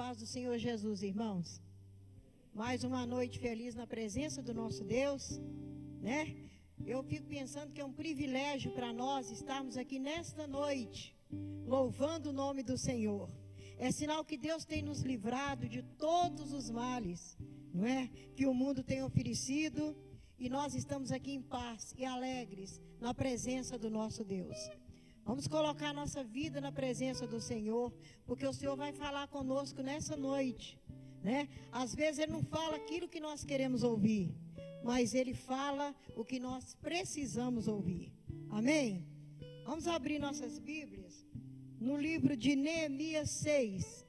paz do Senhor Jesus, irmãos. Mais uma noite feliz na presença do nosso Deus, né? Eu fico pensando que é um privilégio para nós estarmos aqui nesta noite, louvando o nome do Senhor. É sinal que Deus tem nos livrado de todos os males, não é? Que o mundo tem oferecido, e nós estamos aqui em paz e alegres na presença do nosso Deus. Vamos colocar nossa vida na presença do Senhor, porque o Senhor vai falar conosco nessa noite, né? Às vezes Ele não fala aquilo que nós queremos ouvir, mas Ele fala o que nós precisamos ouvir. Amém? Vamos abrir nossas Bíblias no livro de Neemias 6.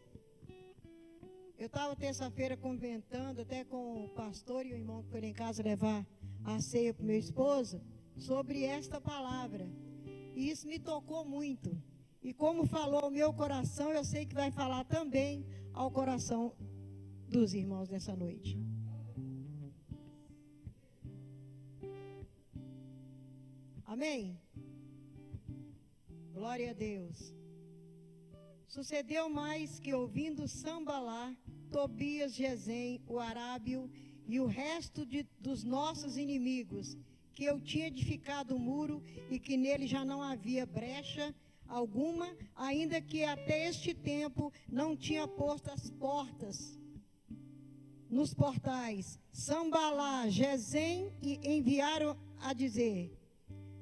Eu estava terça-feira comentando até com o pastor e o irmão que foi lá em casa levar a ceia para o meu esposo, sobre esta palavra. E isso me tocou muito. E como falou o meu coração, eu sei que vai falar também ao coração dos irmãos nessa noite. Amém? Glória a Deus. Sucedeu mais que, ouvindo Sambalá, Tobias, Gesem, o arábio e o resto dos nossos inimigos, que eu tinha edificado o muro e que nele já não havia brecha alguma, ainda que até este tempo não tinha posto as portas nos portais. Sambalá, Gesem e enviaram a dizer: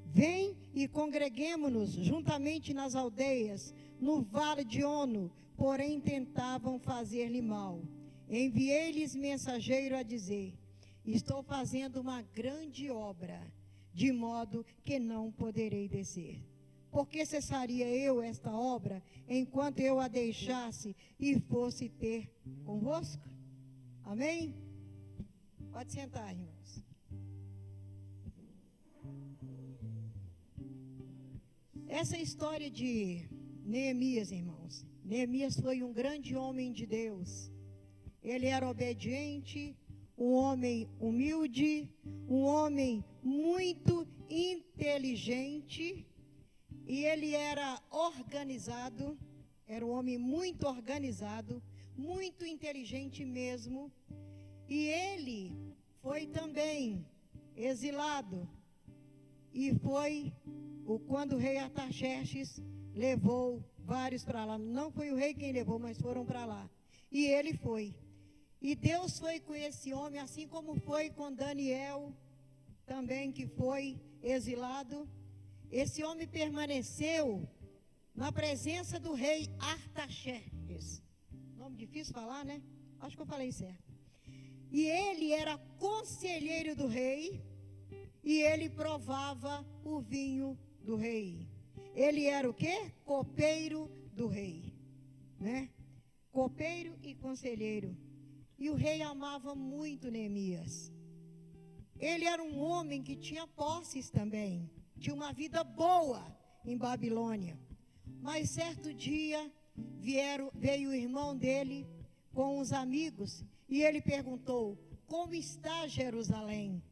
vem e congreguemo-nos juntamente nas aldeias, no vale de Ono, porém tentavam fazer-lhe mal. Enviei-lhes mensageiro a dizer: estou fazendo uma grande obra, de modo que não poderei descer. Por que cessaria eu esta obra, enquanto eu a deixasse e fosse ter convosco? Amém? Pode sentar, irmãos. Essa história de Neemias, irmãos. Neemias foi um grande homem de Deus. Ele era obediente, um homem humilde, um homem muito inteligente, e ele era organizado, era um homem muito organizado, muito inteligente mesmo, e ele foi também exilado, e foi quando o rei Artaxerxes levou vários para lá. Não foi o rei quem levou, mas foram para lá, e ele foi. E Deus foi com esse homem, assim como foi com Daniel, também, que foi exilado. Esse homem permaneceu na presença do rei Artaxerxes. Nome difícil falar, né? Acho que eu falei certo. E ele era conselheiro do rei, e ele provava o vinho do rei. Ele era o quê? Copeiro do rei, né? Copeiro e conselheiro. E o rei amava muito Neemias. Ele era um homem que tinha posses também, tinha uma vida boa em Babilônia. Mas certo dia veio o irmão dele com os amigos e ele perguntou: como está Jerusalém?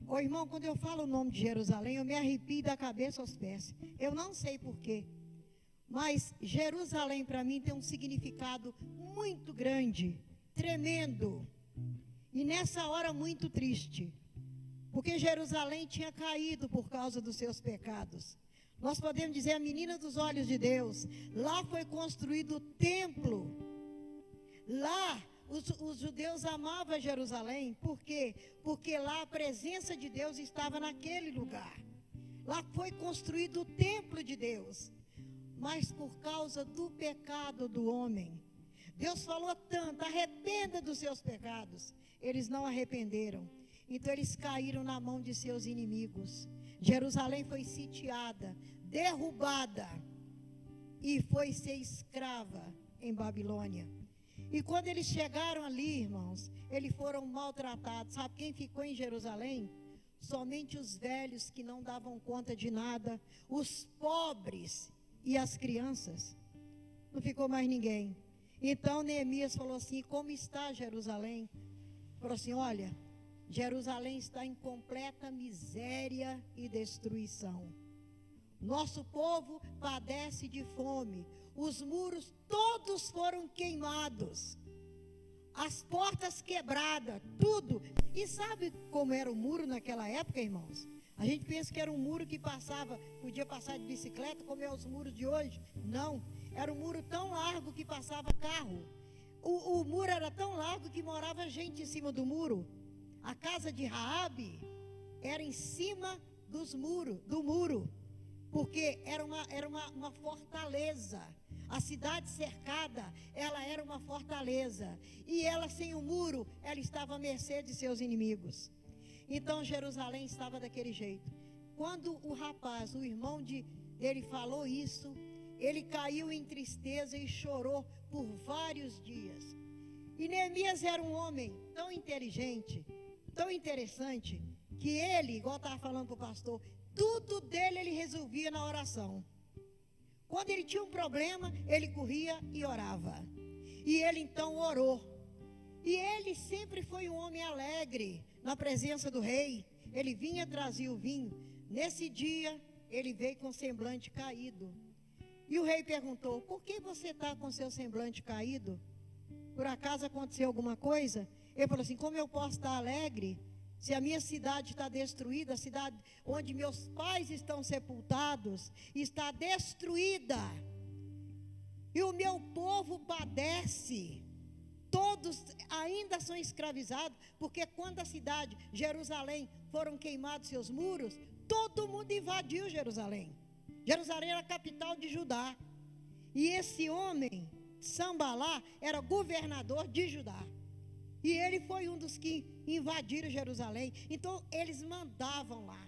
Ô irmão, quando eu falo o nome de Jerusalém, eu me arrepio da cabeça aos pés. Eu não sei porquê, mas Jerusalém para mim tem um significado muito grande, tremendo, e nessa hora muito triste, porque Jerusalém tinha caído por causa dos seus pecados. Nós podemos dizer a menina dos olhos de Deus. Lá foi construído o templo. Lá os judeus amavam Jerusalém. Por quê? Porque lá a presença de Deus estava naquele lugar. Lá foi construído o templo de Deus. Mas por causa do pecado do homem, Deus falou tanto: arrependa dos seus pecados. Eles não arrependeram. Então eles caíram na mão de seus inimigos. Jerusalém foi sitiada, derrubada, e foi ser escrava em Babilônia. E quando eles chegaram ali, irmãos, eles foram maltratados. Sabe quem ficou em Jerusalém? Somente os velhos que não davam conta de nada, os pobres e as crianças. Não ficou mais ninguém. Então Neemias falou assim: como está Jerusalém? Falou assim: olha, Jerusalém está em completa miséria e destruição. Nosso povo padece de fome. os muros todos foram queimados, as portas quebradas, tudo. E sabe como era o muro naquela época, irmãos? A gente pensa que era um muro que podia passar de bicicleta, como é os muros de hoje. Não, era um muro tão largo que passava carro. O muro era tão largo que morava gente em cima do muro. A casa de Raabe era em cima do muro, porque era uma fortaleza. A cidade cercada, ela era uma fortaleza. E ela, sem o muro, ela estava à mercê de seus inimigos. Então Jerusalém estava daquele jeito. Quando o rapaz, o irmão dele falou isso, ele caiu em tristeza e chorou por vários dias. E Neemias era um homem tão inteligente, tão interessante, que ele, igual eu estava falando para o pastor, tudo dele ele resolvia na oração. Quando ele tinha um problema, ele corria e orava. E ele então orou. E ele sempre foi um homem alegre na presença do rei. Ele vinha trazer o vinho. Nesse dia, ele veio com semblante caído. E o rei perguntou: por que você está com seu semblante caído? Por acaso aconteceu alguma coisa? Ele falou assim: como eu posso estar alegre se a minha cidade está destruída, a cidade onde meus pais estão sepultados está destruída, e o meu povo padece, todos ainda são escravizados, porque quando a cidade, Jerusalém, foram queimados seus muros, todo mundo invadiu Jerusalém. Jerusalém era a capital de Judá, e esse homem, Sambalá, era governador de Judá. E ele foi um dos que invadiram Jerusalém. Então eles mandavam lá,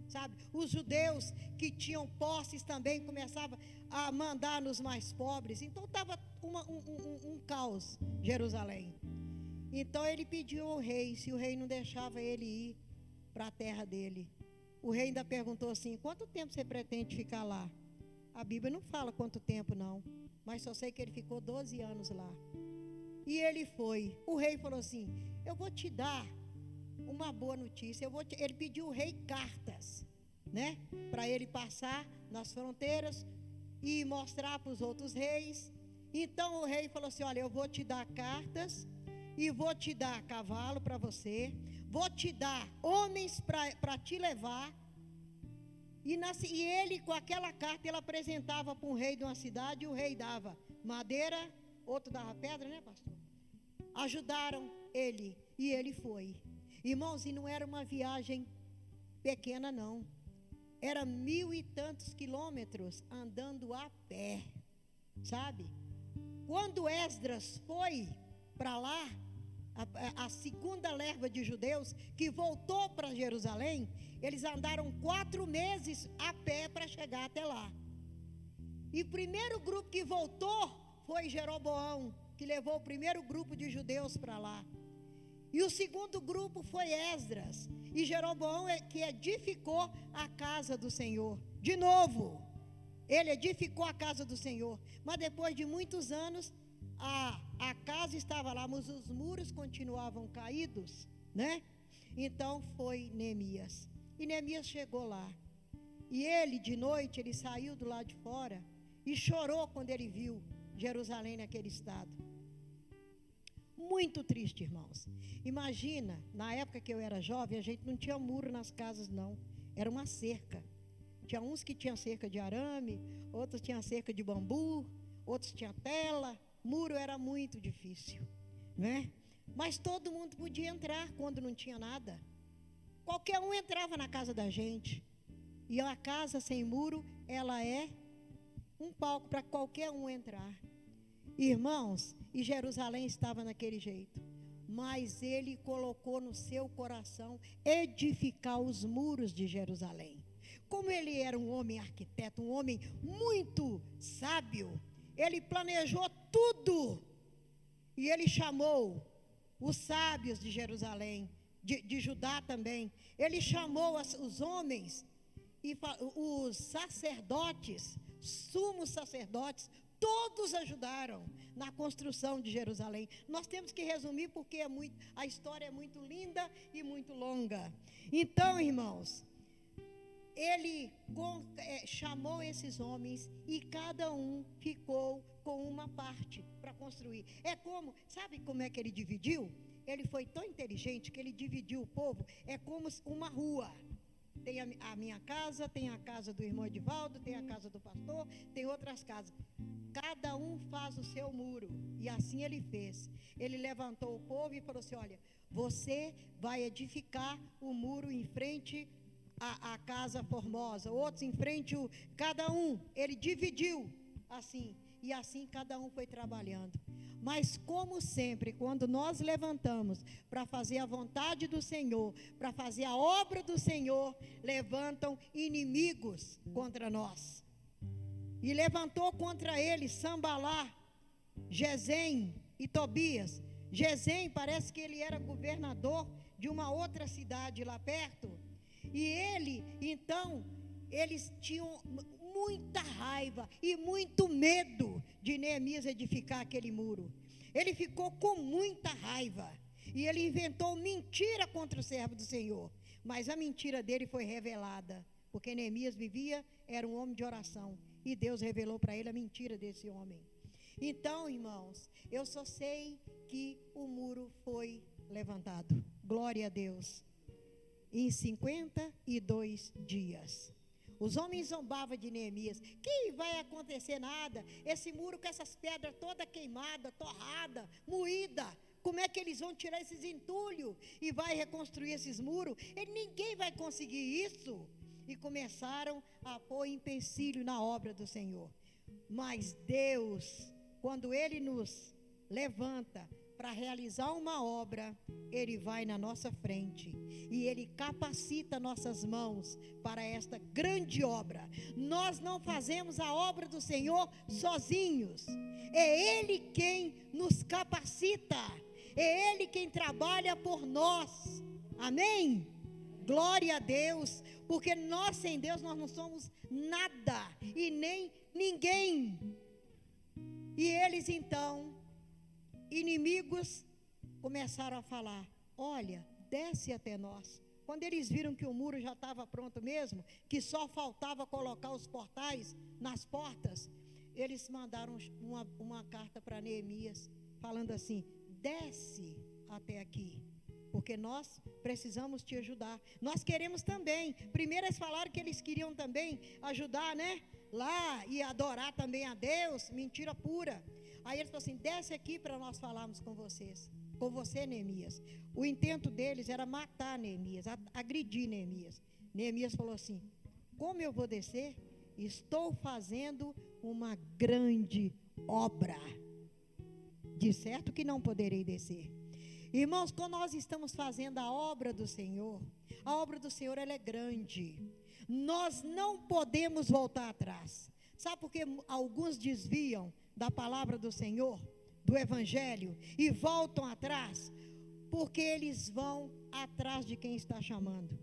sabe? Os judeus que tinham posses também começavam a mandar nos mais pobres. Então estava um caos Jerusalém. Então ele pediu ao rei, se o rei não deixava ele ir para a terra dele. O rei ainda perguntou assim: quanto tempo você pretende ficar lá? A Bíblia não fala quanto tempo não, mas só sei que ele ficou 12 anos lá. E ele foi. O rei falou assim: eu vou te dar uma boa notícia. Ele pediu ao rei cartas, né? Para ele passar nas fronteiras e mostrar para os outros reis. Então o rei falou assim: olha, eu vou te dar cartas e vou te dar cavalo para você, vou te dar homens para te levar. E ele, com aquela carta, ele apresentava para um rei de uma cidade, e o rei dava madeira, outro dava pedra, né, pastor? Ajudaram ele, e ele foi. Irmãos, e não era uma viagem pequena não, era 1000 e tantos quilômetros andando a pé, sabe? Quando Esdras foi para lá, a segunda leva de judeus que voltou para Jerusalém, eles andaram 4 meses a pé para chegar até lá. E o primeiro grupo que voltou foi Jeroboão, que levou o primeiro grupo de judeus para lá. E o segundo grupo foi Esdras. E Jeroboão que edificou a casa do Senhor. De novo, ele edificou a casa do Senhor. Mas depois de muitos anos, a casa estava lá, mas os muros continuavam caídos, né? Então foi Neemias. E Neemias chegou lá. E ele, de noite, ele saiu do lado de fora e chorou quando ele viu Jerusalém naquele estado. Muito triste, irmãos. Imagina, na época que eu era jovem, a gente não tinha muro nas casas, não. Era uma cerca. Tinha uns que tinham cerca de arame, outros tinham cerca de bambu, outros tinham tela. Muro era muito difícil, né? Mas todo mundo podia entrar quando não tinha nada. Qualquer um entrava na casa da gente. E a casa sem muro, ela é um palco para qualquer um entrar. Irmãos, e Jerusalém estava naquele jeito. Mas ele colocou no seu coração edificar os muros de Jerusalém. Como ele era um homem arquiteto, um homem muito sábio, ele planejou tudo. E ele chamou os sábios de Jerusalém, de Judá também. Ele chamou os homens, e os sacerdotes, sumos sacerdotes, todos ajudaram na construção de Jerusalém. Nós temos que resumir porque a história é muito linda e muito longa. Então, irmãos, ele chamou esses homens e cada um ficou com uma parte para construir. Sabe como é que ele dividiu? Ele foi tão inteligente que ele dividiu o povo, é como uma rua. Tem a minha casa, tem a casa do irmão Edivaldo, tem a casa do pastor, tem outras casas. Cada um faz o seu muro. E assim ele fez. Ele levantou o povo e falou assim: olha, você vai edificar o muro em frente à casa formosa, outros em frente, cada um. Ele dividiu assim. E assim cada um foi trabalhando. Mas como sempre, quando nós levantamos para fazer a vontade do Senhor, para fazer a obra do Senhor, levantam inimigos contra nós. E levantou contra eles Sambalá, Gesem e Tobias. Gesem parece que ele era governador de uma outra cidade lá perto. E eles tinham muita raiva e muito medo de Neemias edificar aquele muro. Ele ficou com muita raiva e ele inventou mentira contra o servo do Senhor. Mas a mentira dele foi revelada, porque Neemias era um homem de oração, e Deus revelou para ele a mentira desse homem. Então, irmãos, eu só sei que o muro foi levantado. Glória a Deus. Em 52 dias. Os homens zombavam de Neemias. Que vai acontecer nada? Esse muro com essas pedras toda queimada, torrada, moída. Como é que eles vão tirar esses entulhos e vai reconstruir esses muros? Ninguém vai conseguir isso. E começaram a pôr empecilho na obra do Senhor. Mas Deus, quando Ele nos levanta para realizar uma obra, Ele vai na nossa frente e Ele capacita nossas mãos para esta grande obra. Nós não fazemos a obra do Senhor sozinhos, é Ele quem nos capacita, é Ele quem trabalha por nós. Amém? Glória a Deus, porque nós sem Deus nós não somos nada e nem ninguém. E eles então, inimigos, começaram a falar: olha, desce até nós. Quando eles viram que o muro já estava pronto mesmo, que só faltava colocar os portais nas portas, eles mandaram uma carta para Neemias, falando assim: desce até aqui, porque nós precisamos te ajudar. Nós queremos também. Primeiro eles falaram que eles queriam também ajudar, né? Lá e adorar também a Deus. Mentira pura. Aí eles falaram assim: desce aqui para nós falarmos com vocês. Com você, Neemias. O intento deles era matar Neemias, agredir Neemias. Neemias falou assim: como eu vou descer? Estou fazendo uma grande obra. De certo que não poderei descer. Irmãos, quando nós estamos fazendo a obra do Senhor ela é grande. Nós não podemos voltar atrás. Sabe por que alguns desviam da palavra do Senhor, do Evangelho, e voltam atrás? Porque eles vão atrás de quem está chamando.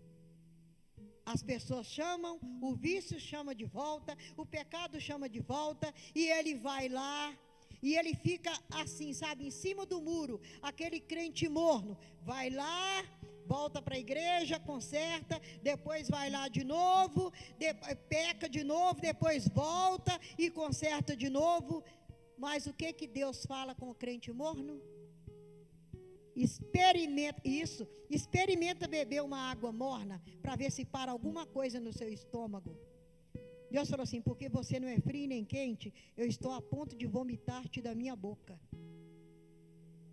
As pessoas chamam, o vício chama de volta, o pecado chama de volta, e ele vai lá, e ele fica assim, sabe, em cima do muro, aquele crente morno, vai lá, volta para a igreja, conserta, depois vai lá de novo, peca de novo, depois volta e conserta de novo. Mas o que Deus fala com o crente morno? Experimenta beber uma água morna, para ver se para alguma coisa no seu estômago. Deus falou assim: porque você não é frio nem quente, eu estou a ponto de vomitar-te da minha boca.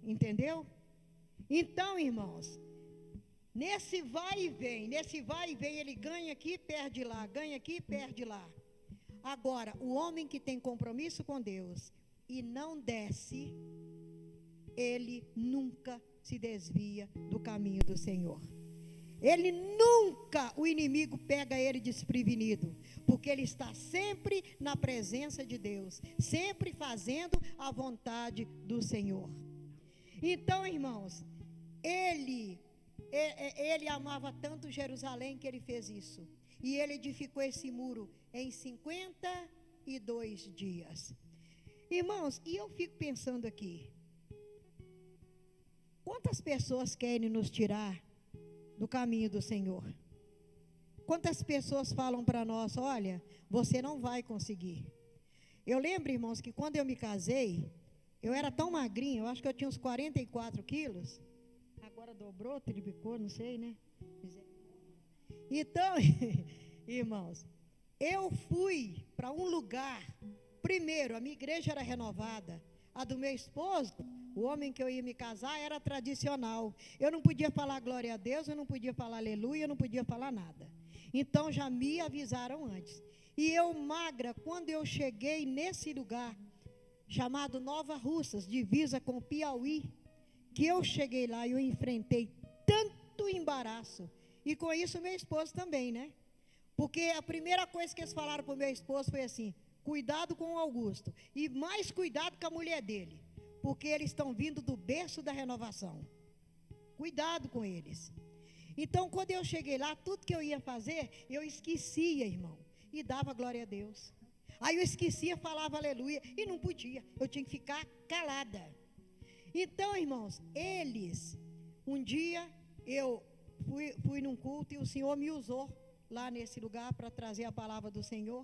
Entendeu? Então, irmãos, nesse vai e vem, ele ganha aqui, perde lá, ganha aqui, perde lá. Agora, o homem que tem compromisso com Deus e não desce, ele nunca se desvia do caminho do Senhor. Ele nunca, o inimigo pega ele desprevenido, porque ele está sempre na presença de Deus, sempre fazendo a vontade do Senhor. Então, irmãos, ele amava tanto Jerusalém que ele fez isso, e ele edificou esse muro em 52 dias. Irmãos, e eu fico pensando aqui, quantas pessoas querem nos tirar do caminho do Senhor? quantas pessoas falam para nós, olha, você não vai conseguir. Eu lembro, irmãos, que quando eu me casei, eu era tão magrinha, eu acho que eu tinha uns 44 quilos. Agora dobrou, triplicou, não sei, né? Então, irmãos, eu fui para um lugar. Primeiro, a minha igreja era renovada. A do meu esposo, o homem que eu ia me casar, era tradicional. Eu não podia falar glória a Deus, eu não podia falar aleluia, eu não podia falar nada. Então, já me avisaram antes. E eu, magra, quando eu cheguei nesse lugar, chamado Nova Russas, divisa com Piauí, que eu cheguei lá e eu enfrentei tanto embaraço. E com isso, meu esposo também, né? Porque a primeira coisa que eles falaram para o meu esposo foi assim: cuidado com o Augusto, e mais cuidado com a mulher dele, porque eles estão vindo do berço da renovação. Cuidado com eles. Então, quando eu cheguei lá, tudo que eu ia fazer, eu esquecia, irmão, e dava glória a Deus. Aí eu esquecia, falava aleluia, e não podia, eu tinha que ficar calada. Então, irmãos, um dia eu fui num culto e o Senhor me usou lá nesse lugar para trazer a palavra do Senhor.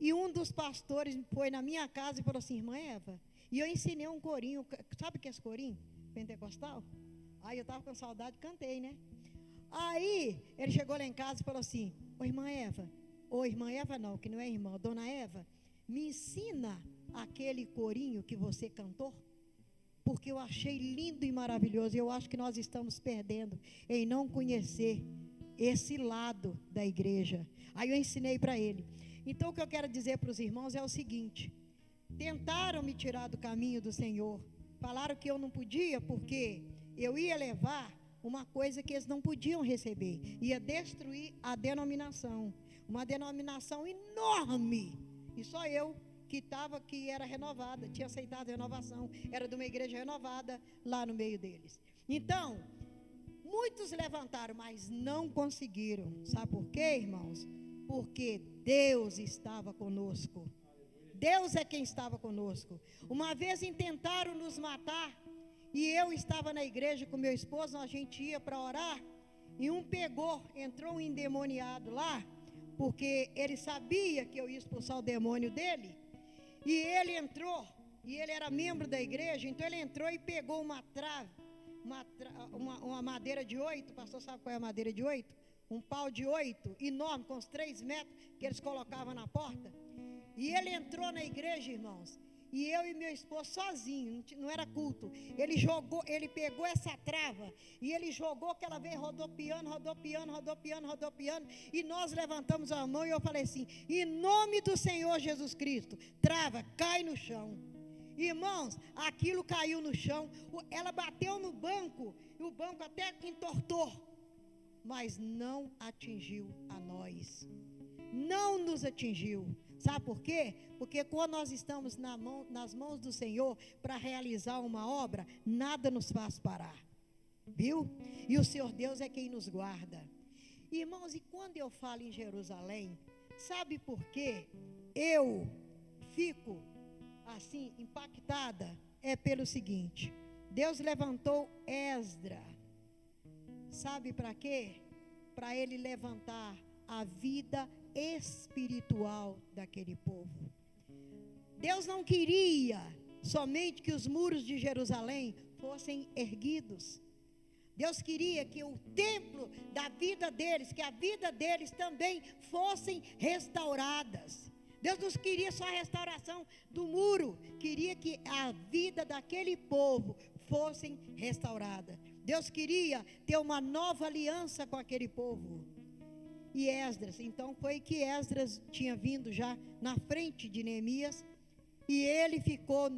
E um dos pastores foi na minha casa e falou assim: irmã Eva, e eu ensinei um corinho, sabe o que é esse corinho? Pentecostal? Aí eu estava com saudade, cantei, né? Aí ele chegou lá em casa e falou assim: ô irmã Eva não, que não é irmã, dona Eva, me ensina aquele corinho que você cantou, porque eu achei lindo e maravilhoso. Eu acho que nós estamos perdendo em não conhecer esse lado da igreja. Aí eu ensinei para ele. Então, o que eu quero dizer para os irmãos é o seguinte: tentaram me tirar do caminho do Senhor, falaram que eu não podia, porque eu ia levar uma coisa que eles não podiam receber, ia destruir a denominação, uma denominação enorme, e só eu que era renovada, tinha aceitado a renovação, era de uma igreja renovada lá no meio deles. Então, muitos levantaram, mas não conseguiram. Sabe por quê, irmãos? Porque Deus estava conosco. Deus é quem estava conosco. Uma vez tentaram nos matar, e eu estava na igreja com meu esposo, a gente ia para orar, e entrou um endemoniado lá, porque ele sabia que eu ia expulsar o demônio dele, e ele entrou, e ele era membro da igreja, então ele entrou e pegou uma trave, uma madeira de 8, o pastor sabe qual é a madeira de 8? Um pau de 8, enorme, com uns 3 metros, que eles colocavam na porta. E ele entrou na igreja, irmãos, e eu e meu esposo sozinho, não era culto. Ele pegou essa trava, e ele jogou, que ela veio rodopiando, e nós levantamos a mão, e eu falei assim: em nome do Senhor Jesus Cristo, trava, cai no chão. Irmãos, aquilo caiu no chão, ela bateu no banco, e o banco até entortou, mas não atingiu a nós, não nos atingiu. Sabe por quê? Porque quando nós estamos nas mãos do Senhor para realizar uma obra, nada nos faz parar, viu? E o Senhor Deus é quem nos guarda. Irmãos, e quando eu falo em Jerusalém, sabe por quê eu fico assim impactada? É pelo seguinte: Deus levantou Esdra, sabe para quê? Para ele levantar a vida espiritual daquele povo. Deus não queria somente que os muros de Jerusalém fossem erguidos. Deus queria que o templo da vida deles, que a vida deles também fossem restauradas. Deus não queria só a restauração do muro, queria que a vida daquele povo fosse restaurada. Deus queria ter uma nova aliança com aquele povo. E Esdras, então foi que Esdras tinha vindo já na frente de Neemias, e ele ficou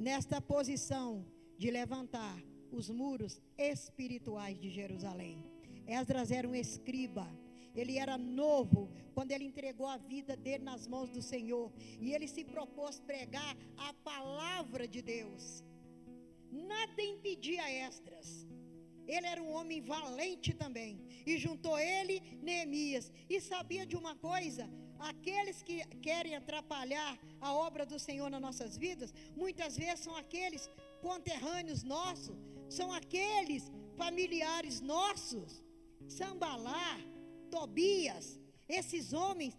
nesta posição de levantar os muros espirituais de Jerusalém. Esdras era um escriba, ele era novo quando ele entregou a vida dele nas mãos do Senhor, e ele se propôs pregar a palavra de Deus. Nada impedia Esdras. Ele era um homem valente também, e juntou ele, Neemias, e sabia de uma coisa: aqueles que querem atrapalhar a obra do Senhor nas nossas vidas, muitas vezes são aqueles conterrâneos nossos, são aqueles familiares nossos. Sambalá, Tobias, esses homens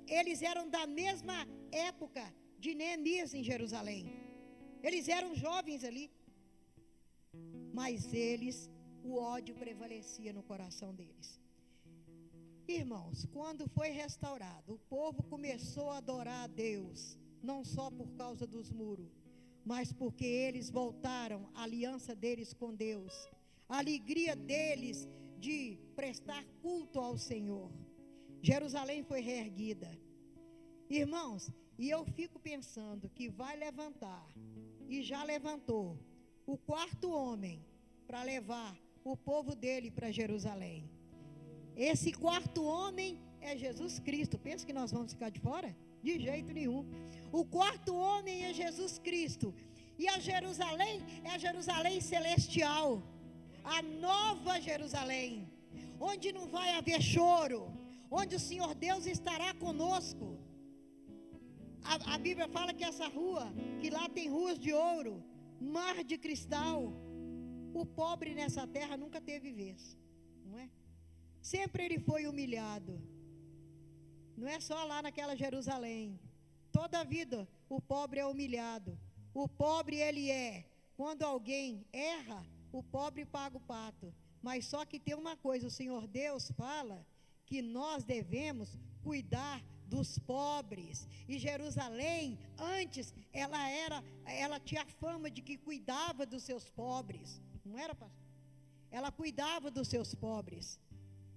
eles eram da mesma época de Neemias em Jerusalém. Eles eram jovens ali. Mas o ódio prevalecia no coração deles. Irmãos, quando foi restaurado, o povo começou a adorar a Deus, não só por causa dos muros, mas porque eles voltaram a aliança deles com Deus, a alegria deles de prestar culto ao Senhor. Jerusalém foi reerguida. Irmãos, e eu fico pensando que vai levantar, e já levantou, o quarto homem para levar o povo dele para Jerusalém. Esse quarto homem é Jesus Cristo. Pensa que nós vamos ficar de fora? De jeito nenhum. O quarto homem é Jesus Cristo. E a Jerusalém é a Jerusalém celestial, a nova Jerusalém, onde não vai haver choro, onde o Senhor Deus estará conosco. A Bíblia fala que essa rua, que lá tem ruas de ouro, mar de cristal. O pobre nessa terra nunca teve vez, não é? Sempre ele foi humilhado. Não é só lá naquela Jerusalém. Toda a vida o pobre é humilhado. O pobre quando alguém erra, o pobre paga o pato. Mas só que tem uma coisa, o Senhor Deus fala que nós devemos cuidar dos pobres. E Jerusalém, antes, ela tinha fama de que cuidava dos seus pobres. Não era, pastor? Ela cuidava dos seus pobres.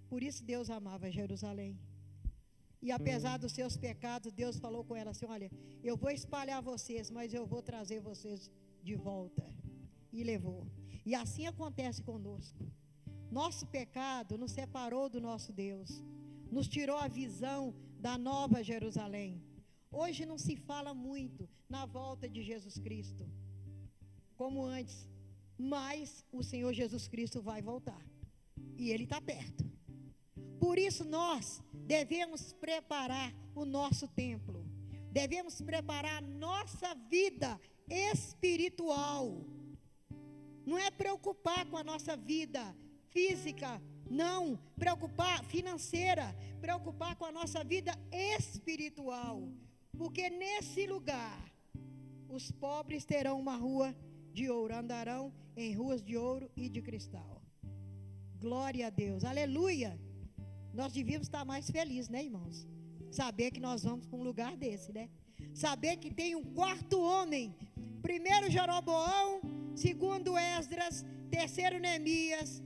Por isso Deus amava Jerusalém. E apesar dos seus pecados, Deus falou com ela assim: olha, eu vou espalhar vocês, mas eu vou trazer vocês de volta. E levou. E assim acontece conosco. Nosso pecado nos separou do nosso Deus, nos tirou a visão da nova Jerusalém. Hoje não se fala muito na volta de Jesus Cristo, como antes, mas o Senhor Jesus Cristo vai voltar, e Ele está perto. Por isso nós devemos preparar o nosso templo, devemos preparar a nossa vida espiritual. Não é preocupar com a nossa vida física, não, preocupar financeira, preocupar com a nossa vida espiritual, porque nesse lugar os pobres terão uma rua de ouro, andarão em ruas de ouro e de cristal. Glória a Deus, aleluia. Nós devíamos estar mais felizes, né, irmãos? Saber que nós vamos para um lugar desse, né? Saber que tem um quarto homem, primeiro Jeroboão, segundo Esdras, terceiro Neemias,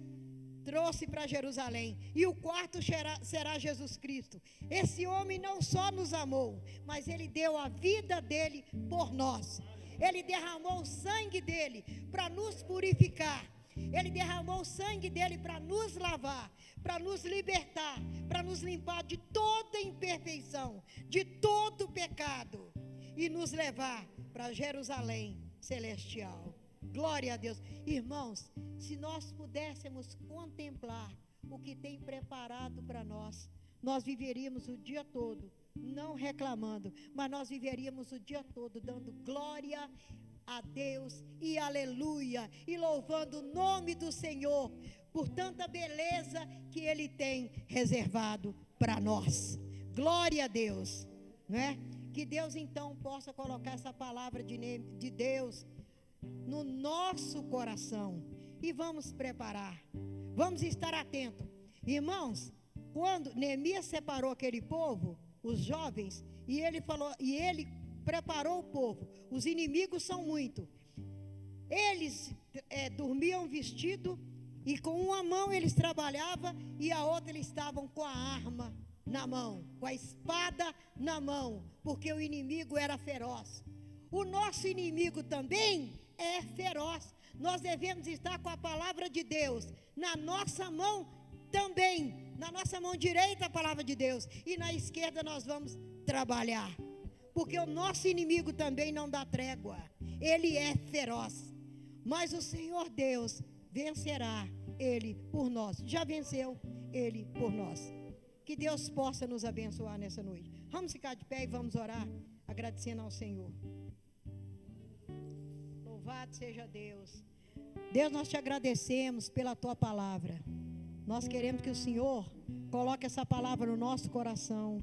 trouxe para Jerusalém, e o quarto será Jesus Cristo. Esse homem não só nos amou, mas ele deu a vida dele por nós. Ele derramou o sangue dele para nos purificar. Ele derramou o sangue dele para nos lavar, para nos libertar, para nos limpar de toda imperfeição, de todo pecado, e nos levar para Jerusalém celestial. Glória a Deus. Irmãos, se nós pudéssemos contemplar o que tem preparado para nós, nós viveríamos o dia todo, não reclamando, mas nós viveríamos o dia todo dando glória a Deus e aleluia, e louvando o nome do Senhor por tanta beleza que Ele tem reservado para nós. Glória a Deus, não é? Que Deus então possa colocar essa palavra de Deus no nosso coração, e vamos preparar, vamos estar atentos. Irmãos, quando Neemias separou aquele povo, os jovens, e ele preparou o povo, os inimigos são muitos, eles dormiam vestido, e com uma mão eles trabalhavam, e a outra eles estavam com a arma na mão, com a espada na mão, porque o inimigo era feroz. O nosso inimigo também é feroz. Nós devemos estar com a palavra de Deus na nossa mão também, na nossa mão direita a palavra de Deus, e na esquerda nós vamos trabalhar, porque o nosso inimigo também não dá trégua, ele é feroz, mas o Senhor Deus vencerá ele por nós, já venceu ele por nós. Que Deus possa nos abençoar nessa noite. Vamos ficar de pé e vamos orar, agradecendo ao Senhor. Louvado seja Deus. Deus, nós te agradecemos pela tua palavra. Nós queremos que o Senhor coloque essa palavra no nosso coração.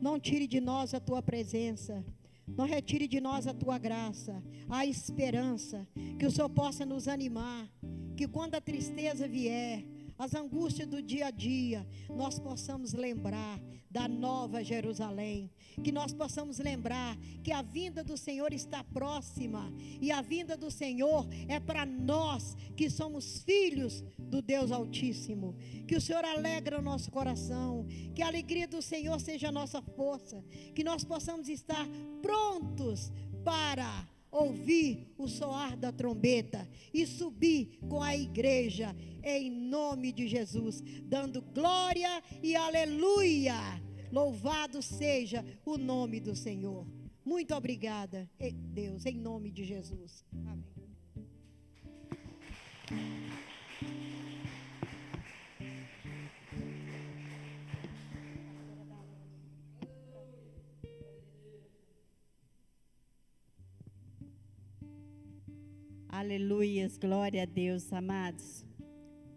Não tire de nós a tua presença. Não retire de nós a tua graça, a esperança. Que o Senhor possa nos animar. Que quando a tristeza vier, as angústias do dia a dia, nós possamos lembrar da nova Jerusalém. Que nós possamos lembrar que a vinda do Senhor está próxima. E a vinda do Senhor é para nós que somos filhos do Deus Altíssimo. Que o Senhor alegra o nosso coração. Que a alegria do Senhor seja a nossa força. Que nós possamos estar prontos para ouvir o soar da trombeta e subir com a igreja em nome de Jesus, dando glória e aleluia. Louvado seja o nome do Senhor. Muito obrigada, Deus, em nome de Jesus. Amém. Aleluias, glória a Deus, amados.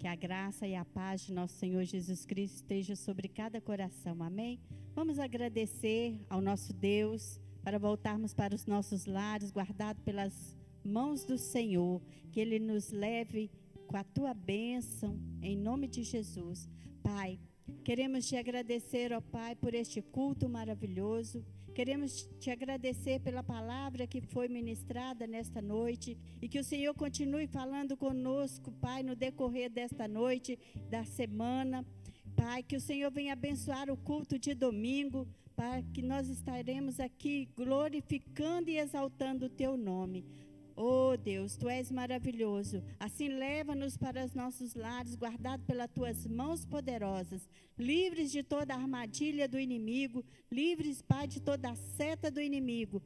Que a graça e a paz de nosso Senhor Jesus Cristo esteja sobre cada coração, amém? Vamos agradecer ao nosso Deus, para voltarmos para os nossos lares, guardados pelas mãos do Senhor, que Ele nos leve com a tua bênção, em nome de Jesus. Pai, queremos te agradecer, ó Pai, por este culto maravilhoso. Queremos te agradecer pela palavra que foi ministrada nesta noite e que o Senhor continue falando conosco, Pai, no decorrer desta noite, da semana. Pai, que o Senhor venha abençoar o culto de domingo, Pai, que nós estaremos aqui glorificando e exaltando o Teu nome. Oh Deus, Tu és maravilhoso. Assim leva-nos para os nossos lares, guardados pelas Tuas mãos poderosas, livres de toda a armadilha do inimigo, livres, Pai, de toda a seta do inimigo.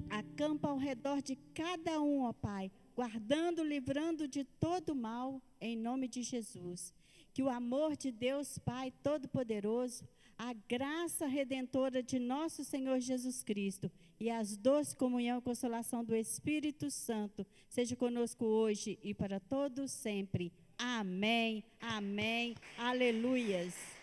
Acampa ao redor de cada um, ó Pai, guardando, livrando de todo mal, em nome de Jesus. Que o amor de Deus, Pai Todo-Poderoso, a graça redentora de nosso Senhor Jesus Cristo e as doces comunhão e consolação do Espírito Santo seja conosco hoje e para todos sempre. Amém, amém, aleluias.